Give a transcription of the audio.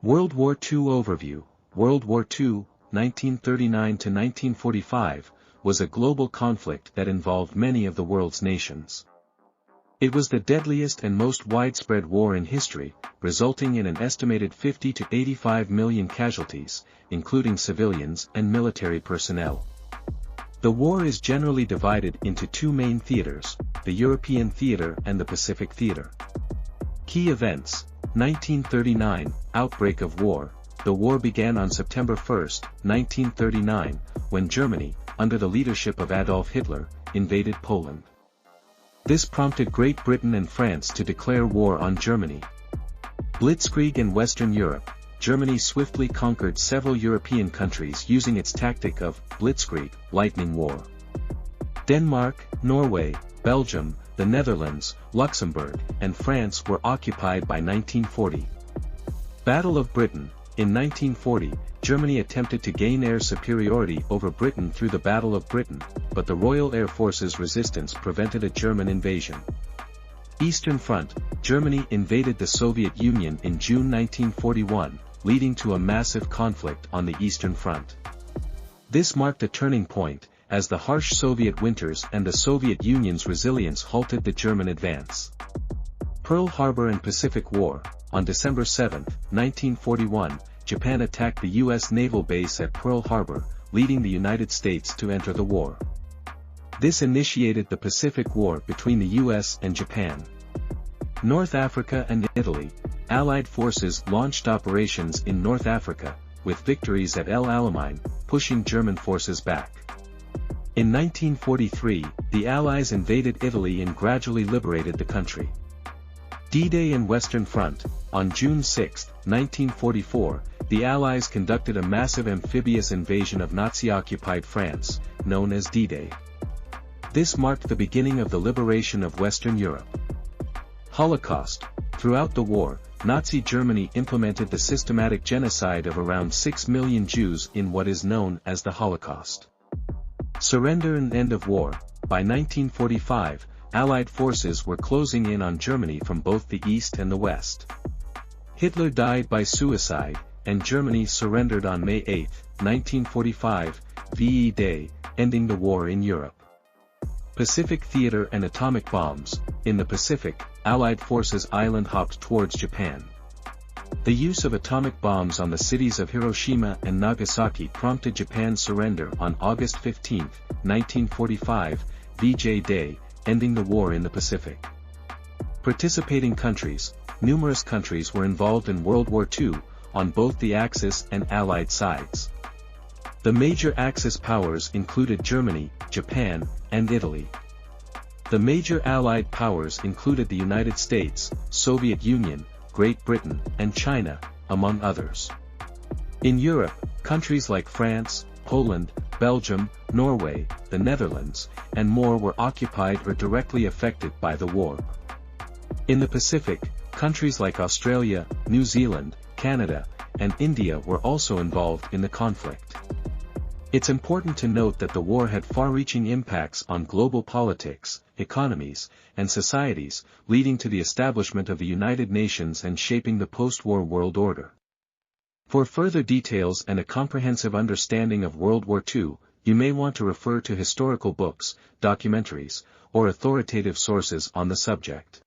World War II Overview. World War II, 1939 to 1945, was a global conflict that involved many of the world's nations. It was the deadliest and most widespread war in history, resulting in an estimated 50 to 85 million casualties, including civilians and military personnel. The war is generally divided into two main theaters, the European theater and the Pacific theater. Key events: 1939, outbreak of war. The war began on September 1, 1939, when Germany, under the leadership of Adolf Hitler, invaded Poland. This prompted Great Britain and France to declare war on Germany. Blitzkrieg in Western Europe. Germany swiftly conquered several European countries using its tactic of blitzkrieg, lightning war. Denmark, Norway, Belgium, the Netherlands, Luxembourg, and France were occupied by 1940. Battle of Britain. In 1940, Germany attempted to gain air superiority over Britain through the Battle of Britain, but the Royal Air Force's resistance prevented a German invasion. Eastern Front. Germany invaded the Soviet Union in June 1941, leading to a massive conflict on the Eastern Front. This marked a turning point, as the harsh Soviet winters and the Soviet Union's resilience halted the German advance. Pearl Harbor and Pacific War. On December 7, 1941, Japan attacked the U.S. naval base at Pearl Harbor, leading the United States to enter the war. This initiated the Pacific War between the U.S. and Japan. North Africa and Italy. Allied forces launched operations in North Africa, with victories at El Alamein, pushing German forces back. In 1943, the Allies invaded Italy and gradually liberated the country. D-Day and Western Front. On June 6, 1944, the Allies conducted a massive amphibious invasion of Nazi-occupied France, known as D-Day. This marked the beginning of the liberation of Western Europe. Holocaust. Throughout the war, Nazi Germany implemented the systematic genocide of around 6 million Jews in what is known as the Holocaust. Surrender and end of war. By 1945, Allied forces were closing in on Germany from both the east and the west. Hitler died by suicide, and Germany surrendered on May 8, 1945, VE Day, ending the war in Europe. Pacific Theater and atomic bombs. In the Pacific, Allied forces island-hopped towards Japan. The use of atomic bombs on the cities of Hiroshima and Nagasaki prompted Japan's surrender on August 15, 1945, VJ Day, ending the war in the Pacific. Participating countries. Numerous countries were involved in World War II, on both the Axis and Allied sides. The major Axis powers included Germany, Japan, and Italy. The major Allied powers included the United States, Soviet Union, Great Britain, and China, among others. In Europe, countries like France, Poland, Belgium, Norway, the Netherlands, and more were occupied or directly affected by the war. In the Pacific, countries like Australia, New Zealand, Canada, and India were also involved in the conflict. It's important to note that the war had far-reaching impacts on global politics, economies, and societies, leading to the establishment of the United Nations and shaping the post-war world order. For further details and a comprehensive understanding of World War II, you may want to refer to historical books, documentaries, or authoritative sources on the subject.